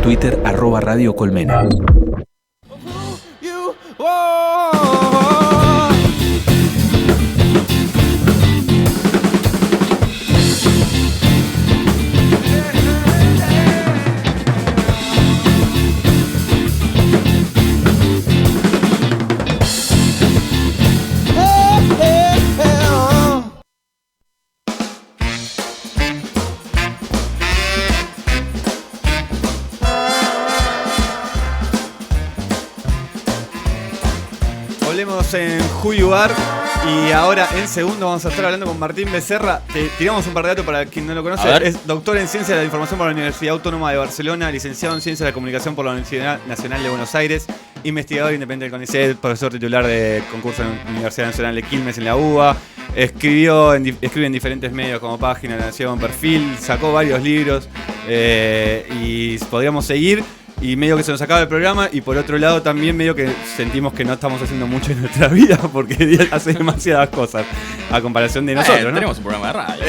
Twitter @Radio Colmena. Volvemos en Who You Are y ahora en segundo vamos a estar hablando con Martín Becerra. Te tiramos un par de datos para quien no lo conoce. Es doctor en Ciencias de la Información por la Universidad Autónoma de Barcelona, licenciado en Ciencias de la Comunicación por la Universidad Nacional de Buenos Aires, investigador independiente del CONICET, profesor titular de concurso en la Universidad Nacional de Quilmes en la UBA. Escribe en diferentes medios como Página, La Nación, Perfil, sacó varios libros y podríamos seguir. Y medio que se nos acaba el programa, y por otro lado también medio que sentimos que no estamos haciendo mucho en nuestra vida porque hace demasiadas cosas a comparación de nosotros, ¿no? Tenemos un programa de radio.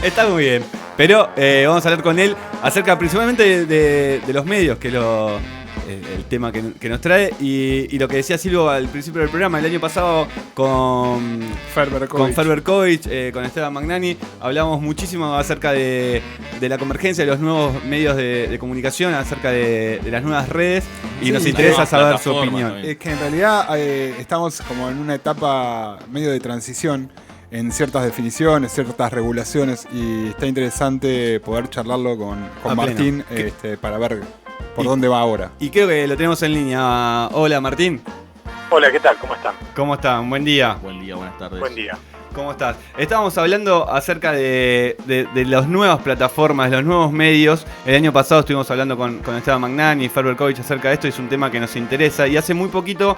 Está muy bien. Pero vamos a hablar con él acerca principalmente de los medios, que el tema que nos trae. Y lo que decía Silvio al principio del programa, el año pasado con Ferberkovich, con Esteban Magnani, hablamos muchísimo acerca de la convergencia de los nuevos medios de comunicación, acerca de las nuevas redes, y nos interesa saber su opinión. Es que en realidad estamos como en una etapa medio de transición en ciertas definiciones, ciertas regulaciones, y está interesante poder charlarlo con Martín para ver por dónde va ahora. Y creo que lo tenemos en línea. Hola, Martín. Hola, ¿qué tal? ¿Cómo están? ¿Cómo están? Buen día. Buen día, buenas tardes. Buen día. ¿Cómo estás? Estábamos hablando acerca de las nuevas plataformas, de los nuevos medios. El año pasado estuvimos hablando con Esteban Magnani y Ferberkovich acerca de esto, y es un tema que nos interesa. Y hace muy poquito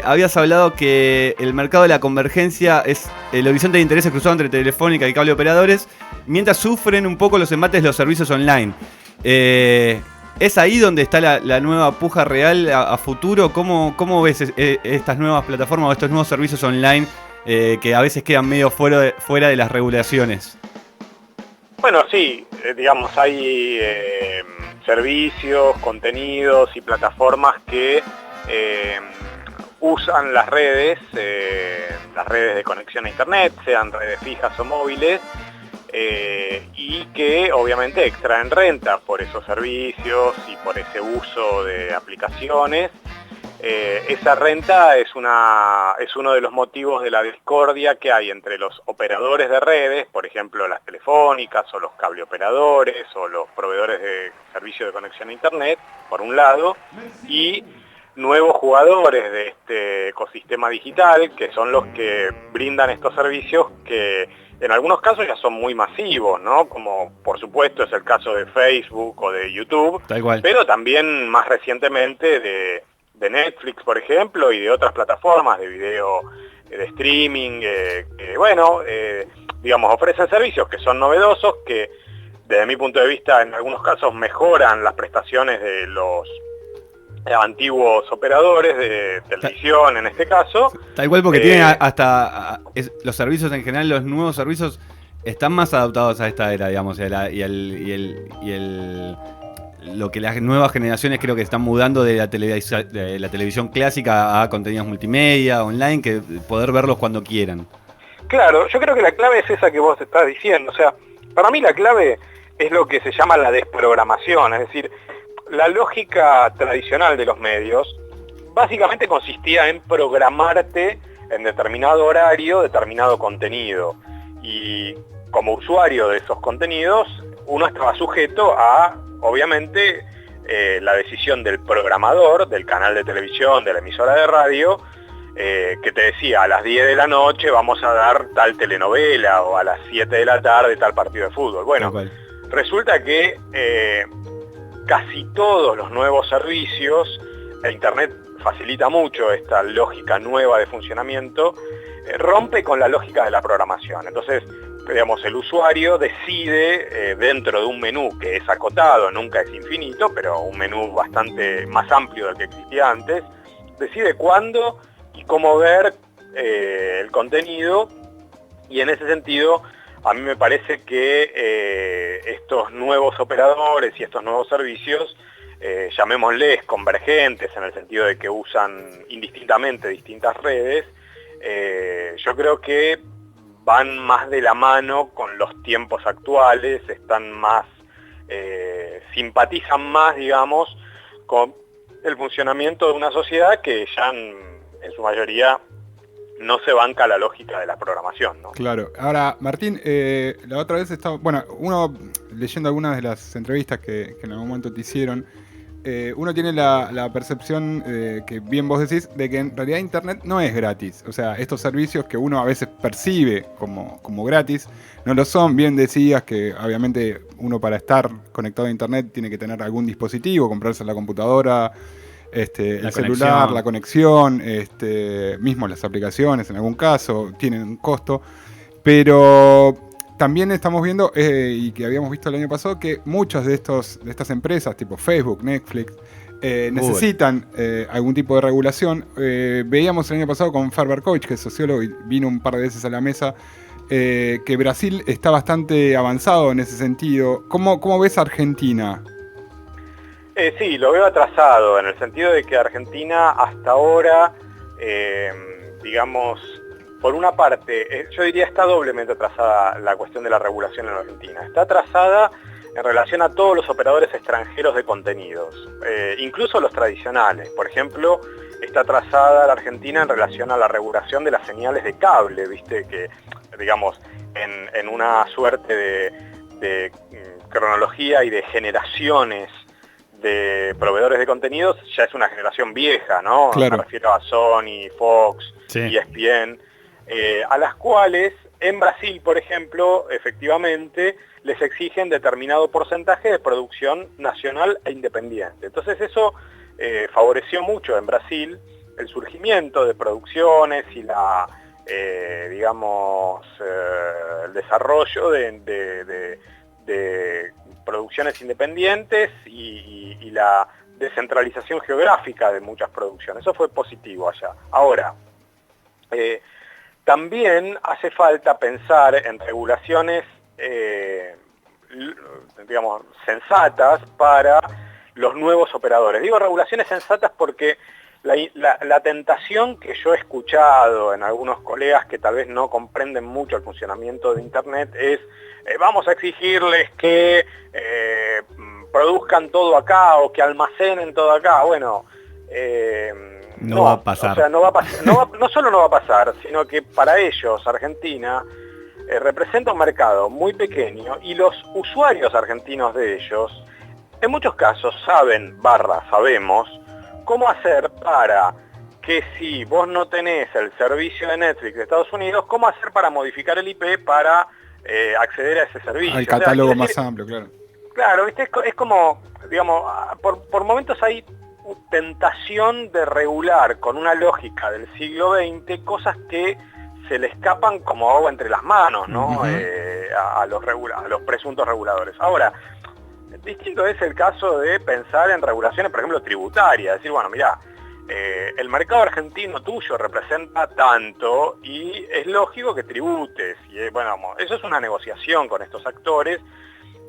habías hablado que el mercado de la convergencia es el horizonte de intereses cruzado entre Telefónica y cable operadores, mientras sufren un poco los embates de los servicios online. ¿Es ahí donde está la nueva puja real a futuro? ¿Cómo ves estas nuevas plataformas o estos nuevos servicios online que a veces quedan medio fuera de las regulaciones? Bueno, sí, digamos, hay servicios, contenidos y plataformas que usan las redes de conexión a internet, sean redes fijas o móviles, y que obviamente extraen renta por esos servicios y por ese uso de aplicaciones. Esa renta es uno de los motivos de la discordia que hay entre los operadores de redes, por ejemplo las telefónicas o los cableoperadores o los proveedores de servicios de conexión a internet, por un lado, y nuevos jugadores de este ecosistema digital, que son los que brindan estos servicios que en algunos casos ya son muy masivos, ¿no? Como por supuesto es el caso de Facebook o de YouTube, pero también más recientemente de Netflix, por ejemplo, y de otras plataformas de video, de streaming, digamos, ofrecen servicios que son novedosos, que desde mi punto de vista en algunos casos mejoran las prestaciones de los antiguos operadores de televisión en este caso. Tal cual, porque tienen hasta los servicios en general, los nuevos servicios están más adaptados a esta era, digamos, lo que las nuevas generaciones creo que están mudando de la televisión clásica a contenidos multimedia, online, que poder verlos cuando quieran. Claro, yo creo que la clave es esa que vos estás diciendo. O sea, para mí la clave es lo que se llama la desprogramación, es decir, la lógica tradicional de los medios básicamente consistía en programarte en determinado horario, determinado contenido. Y como usuario de esos contenidos, uno estaba sujeto a, obviamente, la decisión del programador, del canal de televisión, de la emisora de radio, que te decía, a las 10 de la noche vamos a dar tal telenovela, o a las 7 de la tarde tal partido de fútbol. Bueno, resulta que casi todos los nuevos servicios, Internet facilita mucho esta lógica nueva de funcionamiento, rompe con la lógica de la programación. Entonces, digamos, el usuario decide dentro de un menú que es acotado, nunca es infinito, pero un menú bastante más amplio del que existía antes, decide cuándo y cómo ver el contenido, y en ese sentido a mí me parece que estos nuevos operadores y estos nuevos servicios, llamémosles convergentes en el sentido de que usan indistintamente distintas redes, yo creo que van más de la mano con los tiempos actuales, están más, simpatizan más, digamos, con el funcionamiento de una sociedad que ya en su mayoría no se banca la lógica de la programación, ¿no? Claro. Ahora, Martín, la otra vez estaba... Bueno, uno leyendo algunas de las entrevistas que en algún momento te hicieron, uno tiene la percepción, que bien vos decís, de que en realidad Internet no es gratis. O sea, estos servicios que uno a veces percibe como gratis, no lo son. Bien decías que obviamente uno para estar conectado a Internet tiene que tener algún dispositivo, comprarse la computadora, el celular, la conexión, mismo las aplicaciones en algún caso tienen un costo, pero también estamos viendo, y que habíamos visto el año pasado, que muchas de estas empresas, tipo Facebook, Netflix, necesitan algún tipo de regulación. Veíamos el año pasado con Farber Coach, que es sociólogo y vino un par de veces a la mesa, que Brasil está bastante avanzado en ese sentido. ¿Cómo ves a Argentina? Sí, lo veo atrasado, en el sentido de que Argentina hasta ahora, digamos, por una parte, yo diría está doblemente atrasada la cuestión de la regulación en Argentina. Está atrasada en relación a todos los operadores extranjeros de contenidos, incluso los tradicionales. Por ejemplo, está atrasada la Argentina en relación a la regulación de las señales de cable, viste, que, digamos, en una suerte de cronología y de generaciones de proveedores de contenidos, ya es una generación vieja, ¿no? Claro. Me refiero a Sony, Fox, Sí. ESPN, a las cuales en Brasil, por ejemplo, efectivamente les exigen determinado porcentaje de producción nacional e independiente. Entonces eso favoreció mucho en Brasil el surgimiento de producciones y la, digamos, el desarrollo de producciones independientes y la descentralización geográfica de muchas producciones. Eso fue positivo allá. Ahora, también hace falta pensar en regulaciones, digamos, sensatas para los nuevos operadores. Digo regulaciones sensatas porque la tentación que yo he escuchado en algunos colegas que tal vez no comprenden mucho el funcionamiento de Internet es vamos a exigirles que produzcan todo acá o que almacenen todo acá. Bueno, no va a pasar. O sea, no solo no va a pasar, sino que para ellos Argentina representa un mercado muy pequeño y los usuarios argentinos de ellos en muchos casos sabemos cómo hacer para que si vos no tenés el servicio de Netflix de Estados Unidos, cómo hacer para modificar el IP para acceder a ese servicio. Al catálogo más amplio, claro. Claro, ¿viste? Es como, digamos, por momentos hay tentación de regular con una lógica del siglo XX cosas que se le escapan como agua entre las manos, ¿no? A los presuntos reguladores. Ahora, distinto es el caso de pensar en regulaciones, por ejemplo, tributarias. Decir, bueno, mirá, el mercado argentino tuyo representa tanto y es lógico que tributes. Y bueno, eso es una negociación con estos actores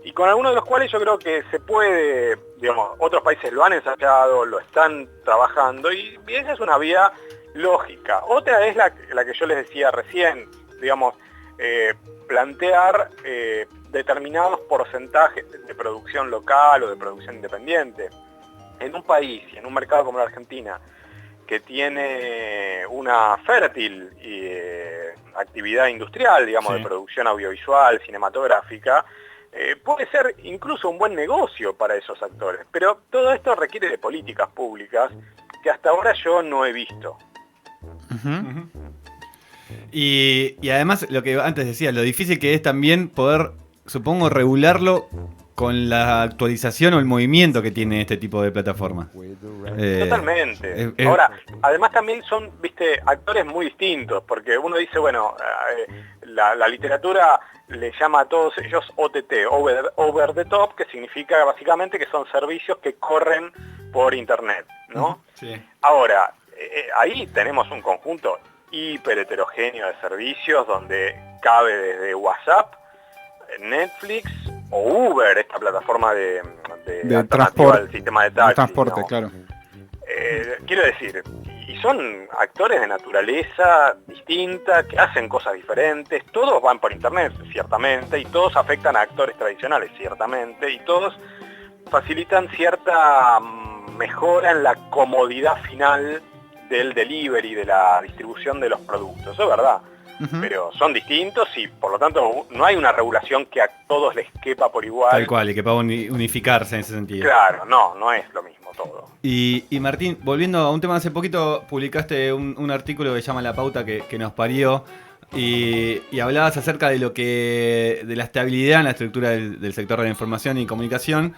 y con algunos de los cuales yo creo que se puede, digamos, otros países lo han ensayado, lo están trabajando y esa es una vía lógica. Otra es la que yo les decía recién, digamos, plantear determinados porcentajes de producción local o de producción independiente. En un país y en un mercado como la Argentina, que tiene una fértil actividad industrial, digamos, Sí. de producción audiovisual, cinematográfica, puede ser incluso un buen negocio para esos actores. Pero todo esto requiere de políticas públicas que hasta ahora yo no he visto. Y además, lo que antes decía, lo difícil que es también poder, supongo, regularlo con la actualización o el movimiento que tiene este tipo de plataformas. Totalmente. Ahora, además también son, viste, actores muy distintos, porque uno dice, bueno, la literatura le llama a todos ellos OTT, over the top, que significa básicamente que son servicios que corren por internet, ¿no? Sí. Ahora, ahí tenemos un conjunto hiper heterogéneo de servicios donde cabe desde WhatsApp Netflix o Uber, esta plataforma de transporte al sistema de taxi, transporte, ¿no? claro. Quiero decir, y son actores de naturaleza distinta, que hacen cosas diferentes, todos van por internet, ciertamente, y todos afectan a actores tradicionales, ciertamente, y todos facilitan cierta mejora en la comodidad final del delivery, de la distribución de los productos, eso es verdad. Pero son distintos y por lo tanto no hay una regulación que a todos les quepa por igual. Tal cual, y que pueda unificarse en ese sentido. Claro, no es lo mismo todo. Y Martín, volviendo a un tema, hace poquito publicaste un artículo que se llama La Pauta que nos parió y hablabas acerca de de la estabilidad en la estructura del sector de la información y comunicación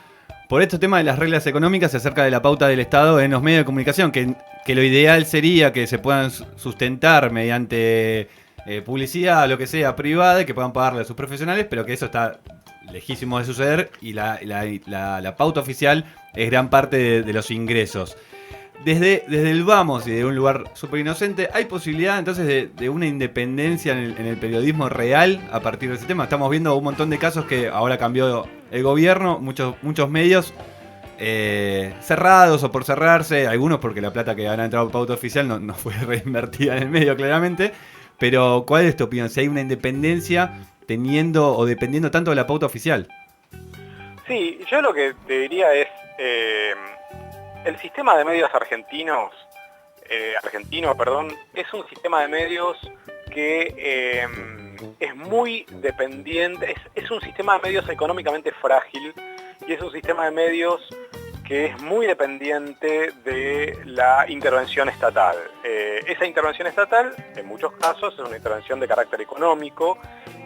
por estos temas de las reglas económicas acerca de la pauta del Estado en los medios de comunicación, que lo ideal sería que se puedan sustentar mediante publicidad, lo que sea, privada, y que puedan pagarle a sus profesionales, pero que eso está lejísimo de suceder y la pauta oficial es gran parte de los ingresos. Desde el vamos y de un lugar súper inocente, ¿hay posibilidad entonces de una independencia en el periodismo real a partir de ese tema? Estamos viendo un montón de casos que ahora cambió el gobierno, muchos medios cerrados o por cerrarse, algunos porque la plata que han entrado por pauta oficial no fue reinvertida en el medio claramente. Pero, ¿cuál es tu opinión? Si hay una independencia teniendo o dependiendo tanto de la pauta oficial. Sí, yo lo que te diría es, el sistema de medios argentino, es un sistema de medios que es muy dependiente, es un sistema de medios económicamente frágil y es un sistema de medios que es muy dependiente de la intervención estatal. Esa intervención estatal, en muchos casos, es una intervención de carácter económico,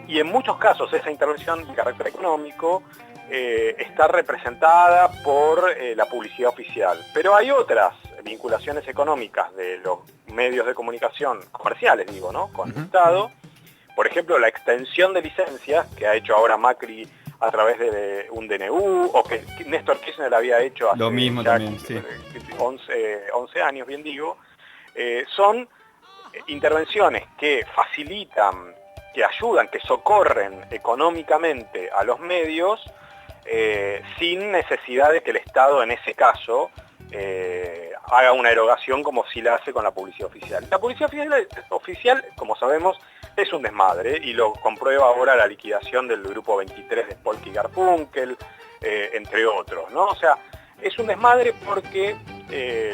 y en muchos casos esa intervención de carácter económico está representada por la publicidad oficial. Pero hay otras vinculaciones económicas de los medios de comunicación comerciales, digo, ¿no? Con el Estado. Por ejemplo, la extensión de licencias que ha hecho ahora Macri a través de un DNU, o que Néstor Kirchner había hecho hace lo mismo ya también, sí. 11 años, bien digo, son intervenciones que facilitan, que ayudan, que socorren económicamente a los medios sin necesidad de que el Estado en ese caso haga una erogación como si la hace con la publicidad oficial. La publicidad oficial, como sabemos, es un desmadre y lo comprueba ahora la liquidación del grupo 23 de Polk y Garfunkel, entre otros, ¿no? O sea, es un desmadre porque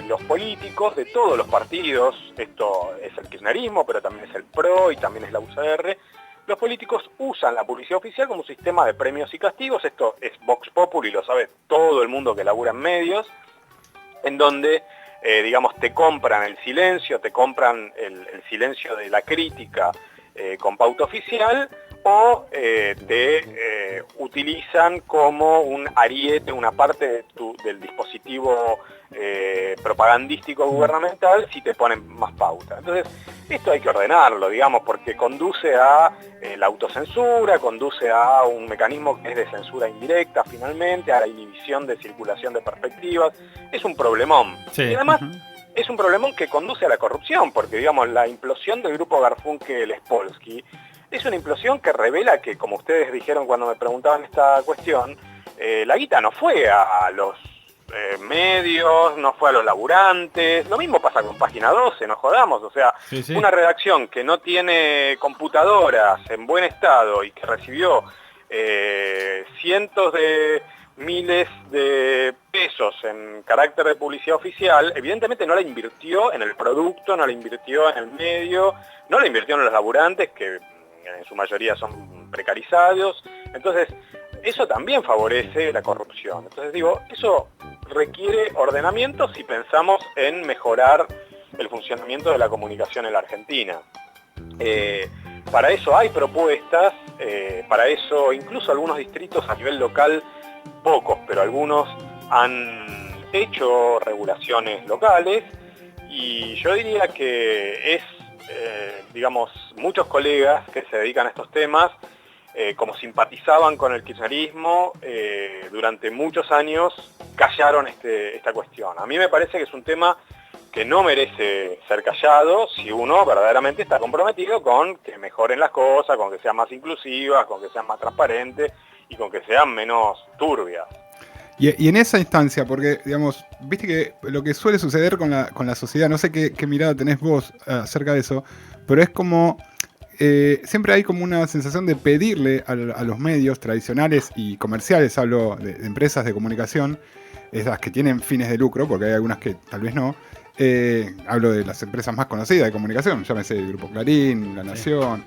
los políticos de todos los partidos, esto es el kirchnerismo, pero también es el PRO y también es la UCR, los políticos usan la publicidad oficial como un sistema de premios y castigos. Esto es Vox Populi, lo sabe todo el mundo que labura en medios, en donde, digamos, te compran el silencio, te compran el silencio de la crítica con pauta oficial, o te utilizan como un ariete, una parte del dispositivo propagandístico gubernamental si te ponen más pauta. Entonces, esto hay que ordenarlo, digamos, porque conduce a la autocensura, conduce a un mecanismo que es de censura indirecta finalmente, a la inhibición de circulación de perspectivas. Es un problemón. Sí. Y además es un problemón que conduce a la corrupción, porque, digamos, la implosión del grupo Garfunkel-Spolsky es una implosión que revela que, como ustedes dijeron cuando me preguntaban esta cuestión, la guita no fue a los medios, no fue a los laburantes. Lo mismo pasa con Página 12, no jodamos. O sea, sí. Una redacción que no tiene computadoras en buen estado y que recibió cientos de miles de pesos en carácter de publicidad oficial, evidentemente no la invirtió en el producto, no la invirtió en el medio, no la invirtió en los laburantes, que en su mayoría son precarizados. Entonces, eso también favorece la corrupción. Entonces digo, eso requiere ordenamiento si pensamos en mejorar el funcionamiento de la comunicación en la Argentina. Para eso hay propuestas, para eso incluso algunos distritos a nivel local, pocos, pero algunos han hecho regulaciones locales, y yo diría que es, digamos, muchos colegas que se dedican a estos temas, como simpatizaban con el kirchnerismo, durante muchos años callaron esta cuestión. A mí me parece que es un tema que no merece ser callado si uno verdaderamente está comprometido con que mejoren las cosas, con que sean más inclusivas, con que sean más transparentes y con que sean menos turbias. Y en esa instancia, porque, digamos, viste que lo que suele suceder con la sociedad, no sé qué mirada tenés vos acerca de eso, pero es como, siempre hay como una sensación de pedirle a los medios tradicionales y comerciales, hablo de empresas de comunicación, esas que tienen fines de lucro, porque hay algunas que tal vez no, hablo de las empresas más conocidas de comunicación, llámese el Grupo Clarín, La Nación.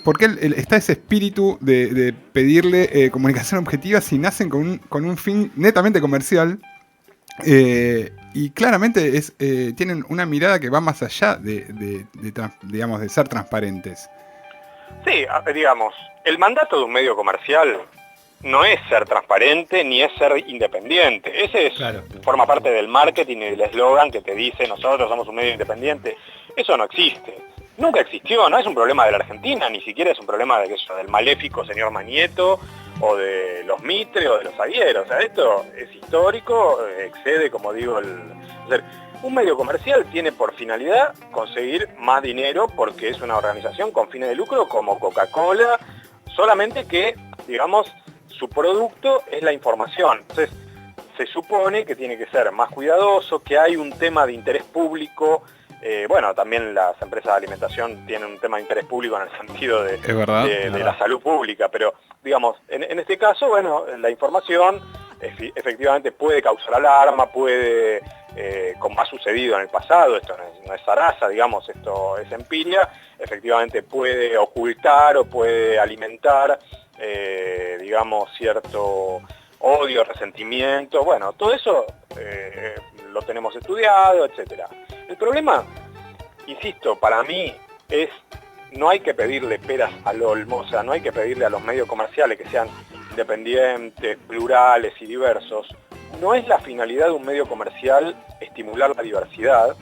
Porque está ese espíritu de pedirle comunicación objetiva si nacen con un fin netamente comercial, y claramente tienen una mirada que va más allá digamos, de ser transparentes. Sí, digamos, el mandato de un medio comercial no es ser transparente ni es ser independiente. Ese forma parte del marketing y del eslogan que te dice nosotros somos un medio independiente. Eso no existe. Nunca existió, no es un problema de la Argentina, ni siquiera es un problema del maléfico señor Manieto o de los Mitre o de los Aguieros. O sea, esto es histórico, excede, como digo, un medio comercial tiene por finalidad conseguir más dinero porque es una organización con fines de lucro como Coca-Cola, solamente que, digamos, su producto es la información. Entonces, se supone que tiene que ser más cuidadoso, que hay un tema de interés público. Bueno, también las empresas de alimentación tienen un tema de interés público en el sentido de la salud pública, pero digamos, en este caso, bueno, la información efectivamente puede causar alarma, puede, como ha sucedido en el pasado, esto no es zaraza, digamos, esto es empiria, efectivamente puede ocultar o puede alimentar, digamos, cierto odio, resentimiento, bueno, todo eso lo tenemos estudiado, etcétera. El problema, insisto, para mí no hay que pedirle peras al olmo, o sea, no hay que pedirle a los medios comerciales que sean independientes, plurales y diversos. No es la finalidad de un medio comercial estimular la diversidad.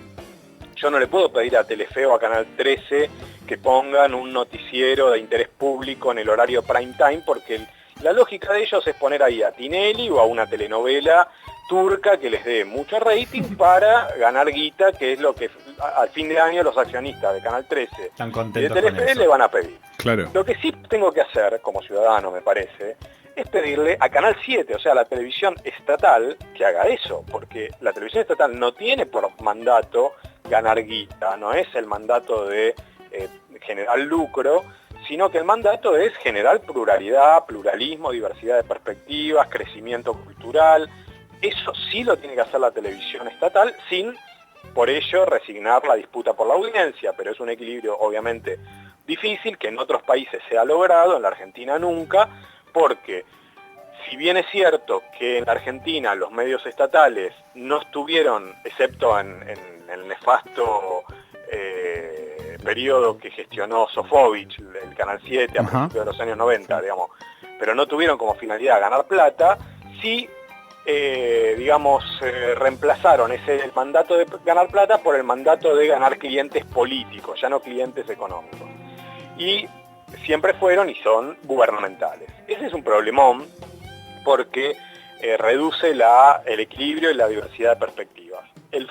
Yo no le puedo pedir a Telefe o a Canal 13 que pongan un noticiero de interés público en el horario prime time, porque la lógica de ellos es poner ahí a Tinelli o a una telenovela turca que les dé mucho rating para ganar guita, que es lo que al fin de año los accionistas de Canal 13 y de Telefe le van a pedir. Claro. Lo que sí tengo que hacer como ciudadano, me parece, es pedirle a Canal 7, o sea, a la televisión estatal, que haga eso, porque la televisión estatal no tiene por mandato ganar guita, no es el mandato de generar lucro, sino que el mandato es generar pluralidad, pluralismo, diversidad de perspectivas, crecimiento cultural. Eso sí lo tiene que hacer la televisión estatal sin, por ello, resignar la disputa por la audiencia, pero es un equilibrio obviamente difícil que en otros países se ha logrado, en la Argentina nunca, porque si bien es cierto que en la Argentina los medios estatales no estuvieron, excepto en el nefasto periodo que gestionó Sofovich, el Canal 7 a principios de los años 90, digamos, pero no tuvieron como finalidad ganar plata, sí, digamos, reemplazaron el mandato de ganar plata por el mandato de ganar clientes políticos, ya no clientes económicos. Y siempre fueron y son gubernamentales. Ese es un problemón porque reduce el equilibrio y la diversidad de perspectivas.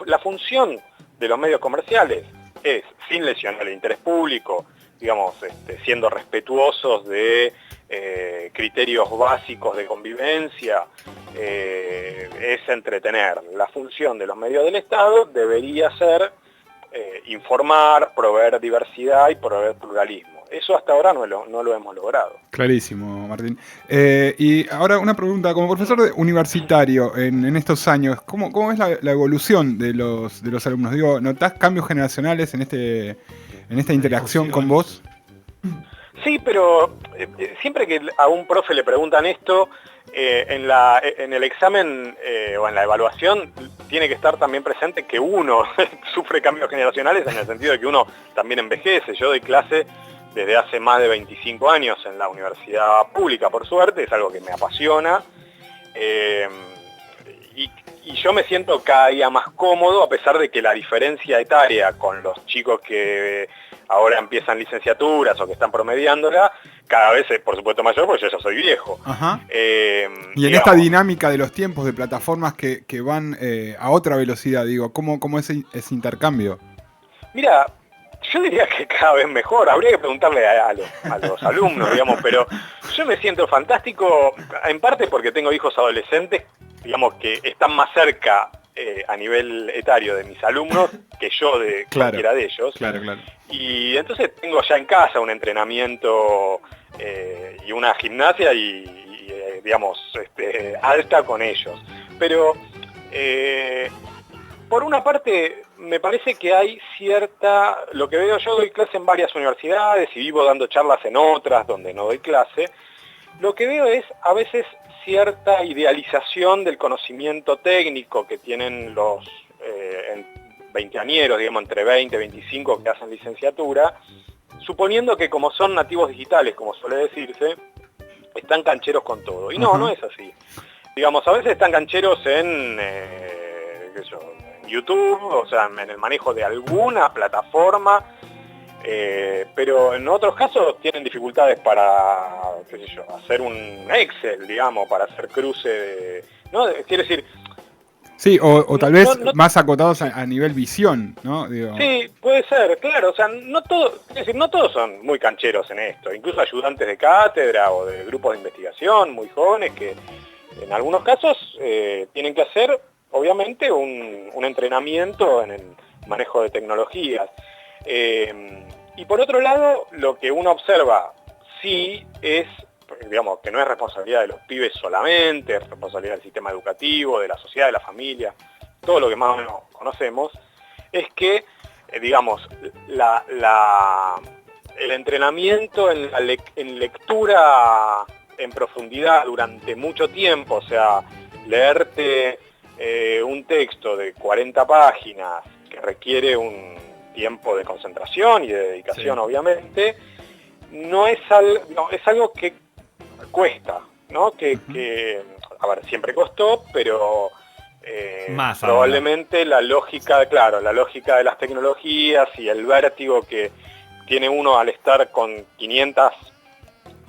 La función de los medios comerciales es, sin lesionar el interés público, digamos, siendo respetuosos de criterios básicos de convivencia, es entretener. La función de los medios del Estado debería ser informar, proveer diversidad y proveer pluralismo. Eso hasta ahora no lo hemos logrado. Clarísimo, Martín. Y ahora una pregunta, como profesor universitario en estos años, ¿cómo es la evolución de los alumnos? Digo, ¿notás cambios generacionales en esta interacción con vos? Sí, pero siempre que a un profe le preguntan esto, en el examen o en la evaluación tiene que estar también presente que uno sufre cambios generacionales en el sentido de que uno también envejece. Yo doy clase desde hace más de 25 años en la universidad pública, por suerte, es algo que me apasiona. Y yo me siento cada día más cómodo, a pesar de que la diferencia etaria con los chicos que ahora empiezan licenciaturas o que están promediándola, cada vez es, por supuesto, mayor, porque yo ya soy viejo. Ajá. Y en digamos, esta dinámica de los tiempos de plataformas que van a otra velocidad, digo, ¿cómo es ese intercambio? Mira, yo diría que cada vez mejor. Habría que preguntarle a los alumnos, digamos, pero yo me siento fantástico, en parte porque tengo hijos adolescentes, digamos, que están más cerca a nivel etario de mis alumnos que yo de cualquiera de ellos. Claro. Y entonces tengo ya en casa un entrenamiento y una gimnasia digamos, alta con ellos. Pero por una parte me parece que hay lo que veo, yo doy clase en varias universidades y vivo dando charlas en otras donde no doy clase, lo que veo es a veces cierta idealización del conocimiento técnico que tienen los veinteañeros, digamos, entre 20 y 25 que hacen licenciatura, suponiendo que como son nativos digitales, como suele decirse, están cancheros con todo. Y no es así. Digamos, a veces están cancheros en YouTube, o sea, en el manejo de alguna plataforma, pero en otros casos tienen dificultades para, hacer un Excel, digamos, para hacer cruce ¿no? Quiero decir... Sí, o tal vez más acotados a nivel visión, ¿no? Digo. Sí, puede ser, claro, o sea, no todos son muy cancheros en esto, incluso ayudantes de cátedra o de grupos de investigación muy jóvenes que en algunos casos tienen que hacer, obviamente, un entrenamiento en el manejo de tecnologías. Y por otro lado, lo que uno observa sí es, digamos, que no es responsabilidad de los pibes solamente, es responsabilidad del sistema educativo, de la sociedad, de la familia, todo lo que más o menos conocemos, es que, digamos, el entrenamiento en lectura en profundidad durante mucho tiempo, o sea, leerte un texto de 40 páginas que requiere un tiempo de concentración y de dedicación, obviamente, es algo que cuesta, ¿no? Que a ver, siempre costó, pero más probablemente la lógica de las tecnologías y el vértigo que tiene uno al estar con 500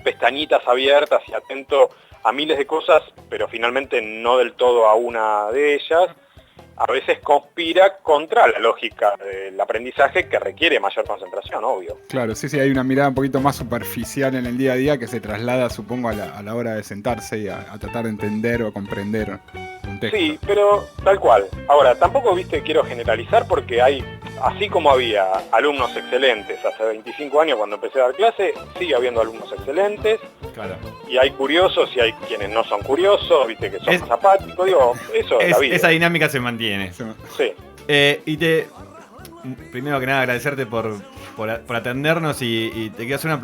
pestañitas abiertas y atento a miles de cosas, pero finalmente no del todo a una de ellas, a veces conspira contra la lógica del aprendizaje que requiere mayor concentración, obvio. Claro, sí, hay una mirada un poquito más superficial en el día a día que se traslada, supongo, a la hora de sentarse y a tratar de entender o comprender un texto. Sí, pero tal cual. Ahora, tampoco, quiero generalizar porque así como había alumnos excelentes hace 25 años cuando empecé a dar clase, sigue habiendo alumnos excelentes. Claro. Y hay curiosos y hay quienes no son curiosos, que son más apáticos, eso es la vida. Esa dinámica se mantiene. Sí. Primero que nada agradecerte por atendernos y te quiero hacer una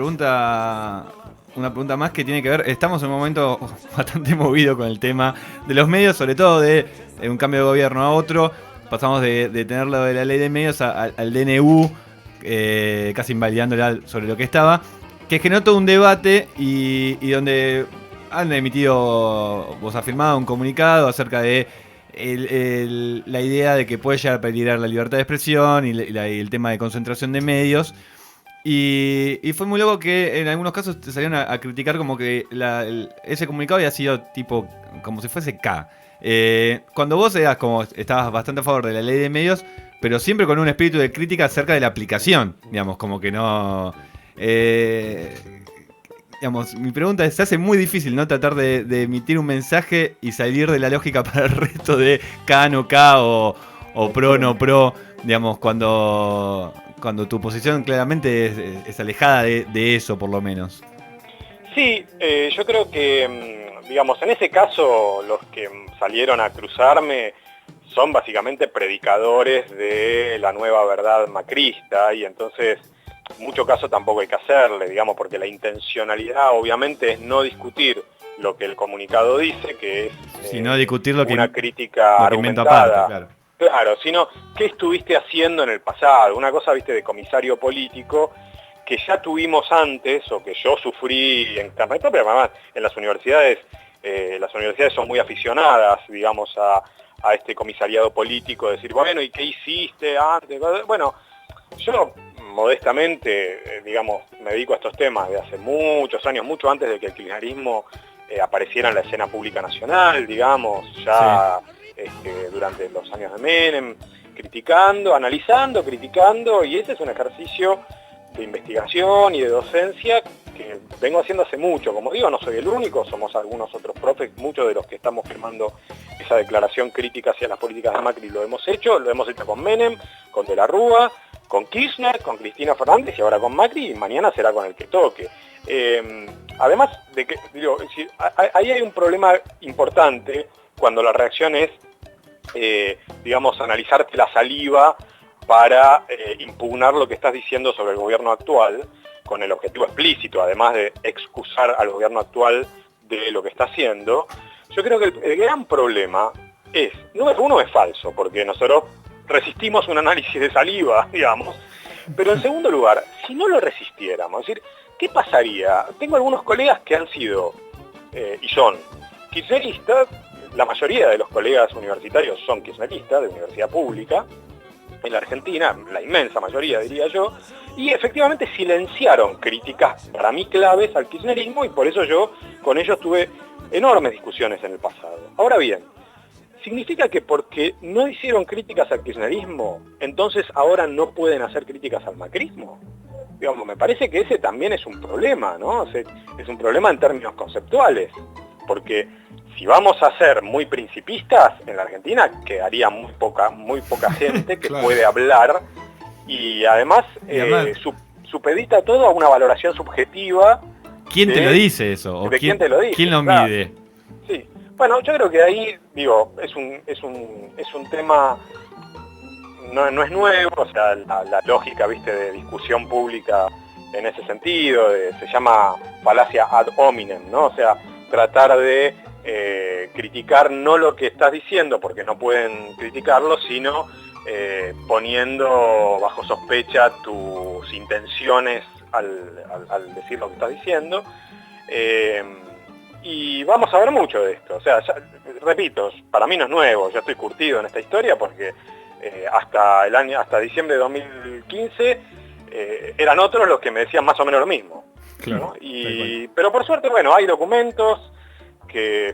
pregunta más que tiene que ver, estamos en un momento bastante movido con el tema de los medios, sobre todo de un cambio de gobierno a otro. Pasamos de tenerlo de la ley de medios al DNU, casi invalidándola sobre lo que estaba, que generó todo un debate y donde han emitido, vos has firmado un comunicado acerca de la idea de que puede llegar a peligrar la libertad de expresión y el tema de concentración de medios. Y fue muy loco que en algunos casos te salieron a criticar como que ese comunicado había sido tipo como si fuese K. Cuando vos estabas bastante a favor de la ley de medios, pero siempre con un espíritu de crítica acerca de la aplicación, digamos, como que no... digamos, mi pregunta es, se hace muy difícil, ¿no? Tratar de emitir un mensaje y salir de la lógica para el resto de K no K o pro no pro, digamos, cuando tu posición claramente es alejada de eso, por lo menos. Sí, yo creo que, digamos, en ese caso los que salieron a cruzarme son básicamente predicadores de la nueva verdad macrista y entonces mucho caso tampoco hay que hacerle, digamos, porque la intencionalidad obviamente es no discutir lo que el comunicado dice, que es sino discutir lo una que, crítica lo que argumentada. aparte, Claro, sino qué estuviste haciendo en el pasado, una cosa, de comisario político que ya tuvimos antes o que yo sufrí en carne propia, pero además en las universidades son muy aficionadas, digamos, a este comisariado político, decir, bueno, ¿y qué hiciste antes? Bueno, yo modestamente, digamos, me dedico a estos temas de hace muchos años, mucho antes de que el kirchnerismo apareciera en la escena pública nacional, digamos, ya durante los años de Menem, criticando, analizando, criticando, y ese es un ejercicio de investigación y de docencia que vengo haciendo hace mucho. Como digo, no soy el único, somos algunos otros profes, muchos de los que estamos firmando esa declaración crítica hacia las políticas de Macri lo hemos hecho con Menem, con De la Rúa, con Kirchner, con Cristina Fernández y ahora con Macri, y mañana será con el que toque. Además de que, digo, ahí hay un problema importante cuando la reacción es, digamos, analizarte la saliva para impugnar lo que estás diciendo sobre el gobierno actual, con el objetivo explícito, además de excusar al gobierno actual de lo que está haciendo. Yo creo que el gran problema es, número uno, es falso, porque nosotros resistimos un análisis de saliva, digamos, pero en segundo lugar, si no lo resistiéramos, es decir, ¿qué pasaría? Tengo algunos colegas que han sido y son kirchneristas, la mayoría de los colegas universitarios son kirchneristas de universidad pública, en la Argentina, la inmensa mayoría diría yo, y efectivamente silenciaron críticas para mí claves al kirchnerismo, y por eso yo con ellos tuve enormes discusiones en el pasado. Ahora bien, ¿significa que porque no hicieron críticas al kirchnerismo, entonces ahora no pueden hacer críticas al macrismo? Digamos, me parece que ese también es un problema, ¿no? O sea, es un problema en términos conceptuales, porque si vamos a ser muy principistas, en la Argentina quedaría muy poca gente que Claro. puede hablar, y además, supedita todo a una valoración subjetiva. ¿Quién te lo dice eso? ¿O de quién te lo dice? ¿Quién lo Claro. mide? Sí. Bueno, yo creo que ahí, digo, es un tema, no es nuevo, o sea, la lógica, viste, de discusión pública en ese sentido, se llama falacia ad hominem, ¿no? O sea, tratar de criticar no lo que estás diciendo, porque no pueden criticarlo, sino poniendo bajo sospecha tus intenciones al decir lo que estás diciendo. Y vamos a ver mucho de esto. O sea, ya, repito, para mí no es nuevo, yo estoy curtido en esta historia porque hasta diciembre de 2015 eran otros los que me decían más o menos lo mismo. Claro, ¿no? Pero por suerte, bueno, hay documentos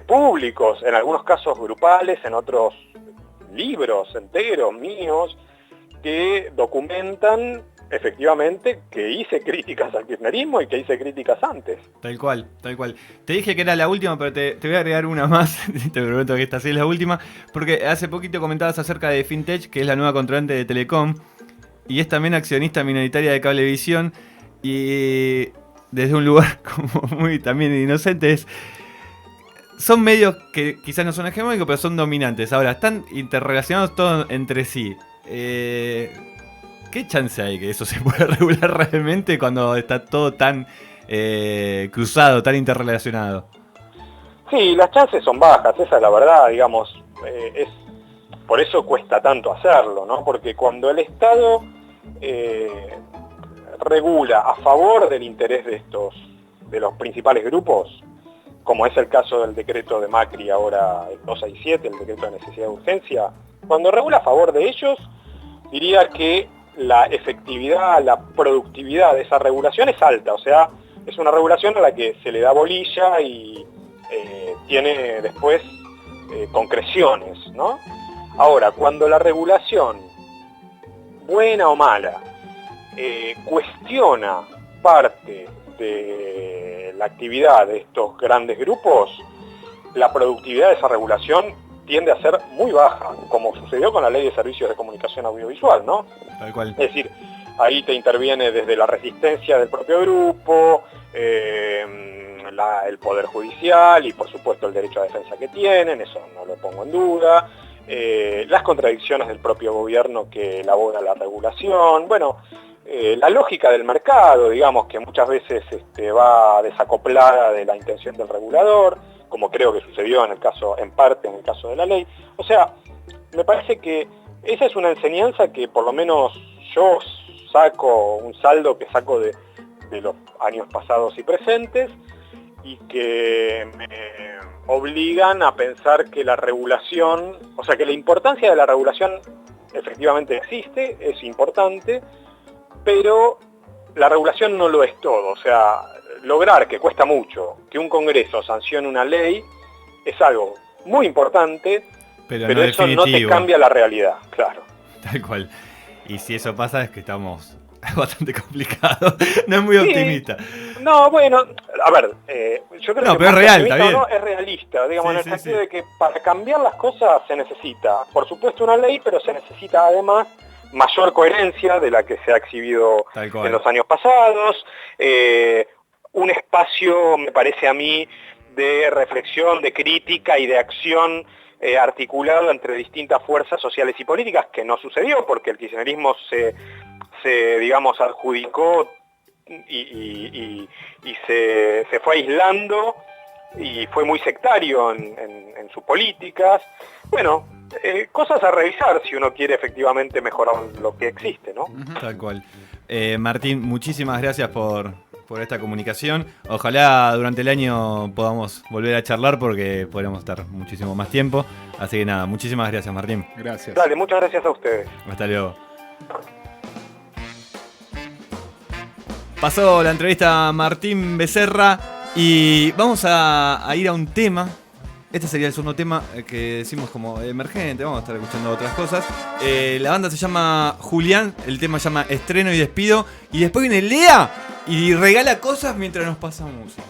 públicos, en algunos casos grupales, en otros libros enteros míos, que documentan efectivamente que hice críticas al kirchnerismo y que hice críticas antes. Tal cual, tal cual. Te dije que era la última, pero te voy a agregar una más. Te prometo que esta sí es la última. Porque hace poquito comentabas acerca de Fintech, que es la nueva controlante de Telecom. Y es también accionista minoritaria de Cablevisión. Y desde un lugar como muy también inocente son medios que quizás no son hegemónicos, pero son dominantes. Ahora, están interrelacionados todos entre sí. ¿Qué chance hay que eso se pueda regular realmente cuando está todo tan cruzado, tan interrelacionado? Sí, las chances son bajas, esa es la verdad, digamos. Por eso cuesta tanto hacerlo, ¿no? Porque cuando el Estado regula a favor del interés de los principales grupos, como es el caso del decreto de Macri ahora, el 267, el decreto de necesidad de urgencia, cuando regula a favor de ellos, diría que la efectividad, la productividad de esa regulación es alta, o sea, es una regulación a la que se le da bolilla y tiene después concreciones, ¿no? Ahora, cuando la regulación, buena o mala, cuestiona parte de la actividad de estos grandes grupos, la productividad de esa regulación tiende a ser muy baja, como sucedió con la Ley de Servicios de Comunicación Audiovisual, ¿no? Tal cual. Es decir, ahí te interviene desde la resistencia del propio grupo, el Poder Judicial y por supuesto el derecho a defensa que tienen, eso no lo pongo en duda, las contradicciones del propio gobierno que elabora la regulación, bueno, la lógica del mercado, digamos, que muchas veces va desacoplada de la intención del regulador, como creo que sucedió en parte en el caso de la ley. O sea, me parece que esa es una enseñanza que por lo menos yo saco, un saldo que saco de los años pasados y presentes, y que me obligan a pensar que la regulación, o sea, que la importancia de la regulación efectivamente existe, es importante, pero la regulación no lo es todo. O sea, lograr, que cuesta mucho, que un Congreso sancione una ley es algo muy importante, pero no eso definitivo. no te cambia la realidad, claro. Tal cual. Y si eso pasa es que estamos bastante complicados. No es muy optimista. No, bueno, a ver, yo creo que pero es real, está bien. no, es realista, digamos, Sí, en el sí, sentido sí. de que para cambiar las cosas se necesita, por supuesto, una ley, pero se necesita además mayor coherencia de la que se ha exhibido Tal cual. en los años pasados, un espacio, me parece a mí, de reflexión, de crítica y de acción articulado entre distintas fuerzas sociales y políticas, que no sucedió porque el kirchnerismo se digamos, adjudicó y se fue aislando y fue muy sectario en sus políticas. Bueno, cosas a revisar si uno quiere efectivamente mejorar lo que existe, ¿no? Tal cual. Martín, muchísimas gracias por esta comunicación. Ojalá durante el año podamos volver a charlar porque podremos estar muchísimo más tiempo. Así que nada, muchísimas gracias, Martín. Gracias. Dale, muchas gracias a ustedes. Hasta luego. Pasó la entrevista a Martín Becerra y vamos a ir a un tema. Este sería el segundo tema que decimos como emergente. Vamos a estar escuchando otras cosas. La banda se llama Julián, el tema se llama Estreno y Despido. Y después viene Lea y regala cosas mientras nos pasa música.